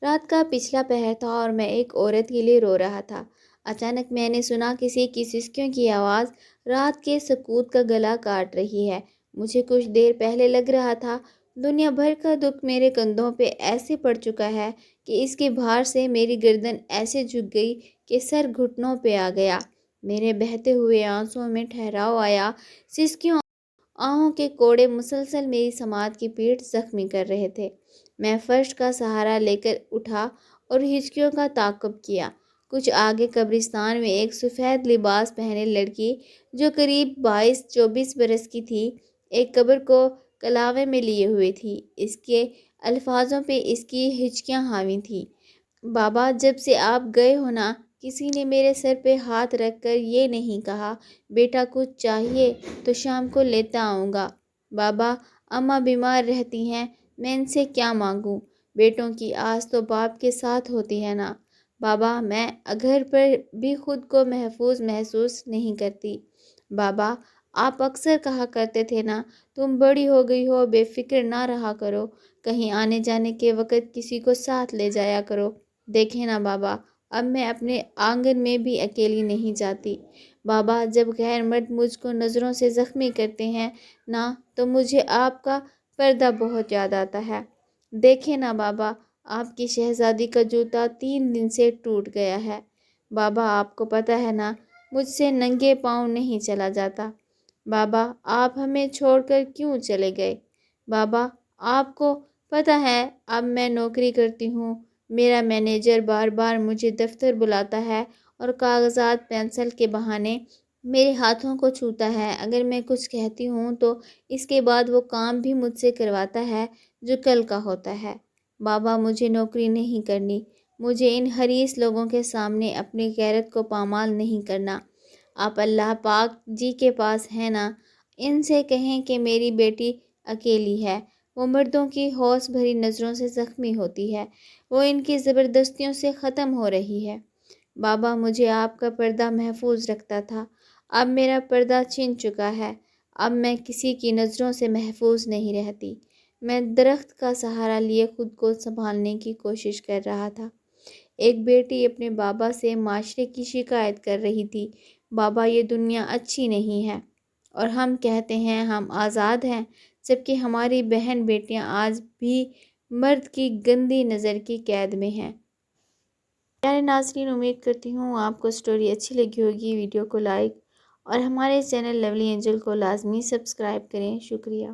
رات کا پچھلا پہر تھا اور میں ایک عورت کے لیے رو رہا تھا۔ اچانک میں نے سنا کسی کی سسکیوں کی آواز رات کے سکوت کا گلا کاٹ رہی ہے۔ مجھے کچھ دیر پہلے لگ رہا تھا دنیا بھر کا دکھ میرے کندھوں پہ ایسے پڑ چکا ہے کہ اس کے بھار سے میری گردن ایسے جھک گئی کہ سر گھٹنوں پہ آ گیا۔ میرے بہتے ہوئے آنسوؤں میں ٹھہراؤ آیا۔ سسکیوں آہوں کے کوڑے مسلسل میری سماعت کی پیٹھ زخمی کر رہے تھے۔ میں فرش کا سہارا لے کر اٹھا اور ہچکیوں کا تعاقب کیا۔ کچھ آگے قبرستان میں ایک سفید لباس پہنے لڑکی جو قریب 22-24 برس کی تھی، ایک قبر کو کلاوے میں لیے ہوئے تھی۔ اس کے الفاظوں پہ اس کی ہچکیاں حاوی تھیں۔ بابا، جب سے آپ گئے ہو نا، کسی نے میرے سر پہ ہاتھ رکھ کر یہ نہیں کہا بیٹا کچھ چاہیے تو شام کو لیتا آؤں گا۔ بابا، اماں بیمار رہتی ہیں، میں ان سے کیا مانگوں؟ بیٹوں کی آس تو باپ کے ساتھ ہوتی ہے نا۔ بابا، میں گھر پر بھی خود کو محفوظ محسوس نہیں کرتی۔ بابا، آپ اکثر کہا کرتے تھے نا تم بڑی ہو گئی ہو، بے فکر نہ رہا کرو، کہیں آنے جانے کے وقت کسی کو ساتھ لے جایا کرو۔ دیکھیں نا بابا، اب میں اپنے آنگن میں بھی اکیلی نہیں جاتی۔ بابا، جب غیر مرد مجھ کو نظروں سے زخمی کرتے ہیں نا تو مجھے آپ کا پردہ بہت یاد آتا ہے۔ دیکھیں نا بابا، آپ کی شہزادی کا جوتا 3 دن سے ٹوٹ گیا ہے۔ بابا، آپ کو پتہ ہے نا مجھ سے ننگے پاؤں نہیں چلا جاتا۔ بابا، آپ ہمیں چھوڑ کر کیوں چلے گئے؟ بابا، آپ کو پتہ ہے اب میں نوکری کرتی ہوں، میرا مینیجر بار بار مجھے دفتر بلاتا ہے اور کاغذات پینسل کے بہانے میرے ہاتھوں کو چھوتا ہے۔ اگر میں کچھ کہتی ہوں تو اس کے بعد وہ کام بھی مجھ سے کرواتا ہے جو کل کا ہوتا ہے۔ بابا، مجھے نوکری نہیں کرنی، مجھے ان حریص لوگوں کے سامنے اپنی غیرت کو پامال نہیں کرنا۔ آپ اللہ پاک جی کے پاس ہیں نا، ان سے کہیں کہ میری بیٹی اکیلی ہے، وہ مردوں کی ہوس بھری نظروں سے زخمی ہوتی ہے، وہ ان کی زبردستیوں سے ختم ہو رہی ہے۔ بابا، مجھے آپ کا پردہ محفوظ رکھتا تھا، اب میرا پردہ چھن چکا ہے، اب میں کسی کی نظروں سے محفوظ نہیں رہتی۔ میں درخت کا سہارا لیے خود کو سنبھالنے کی کوشش کر رہا تھا۔ ایک بیٹی اپنے بابا سے معاشرے کی شکایت کر رہی تھی، بابا یہ دنیا اچھی نہیں ہے اور ہم کہتے ہیں ہم آزاد ہیں، جبکہ ہماری بہن بیٹیاں آج بھی مرد کی گندی نظر کی قید میں ہیں۔ پیارے ناظرین، امید کرتی ہوں آپ کو سٹوری اچھی لگی ہوگی۔ ویڈیو کو لائک اور ہمارے چینل لولی اینجل کو لازمی سبسکرائب کریں۔ شکریہ۔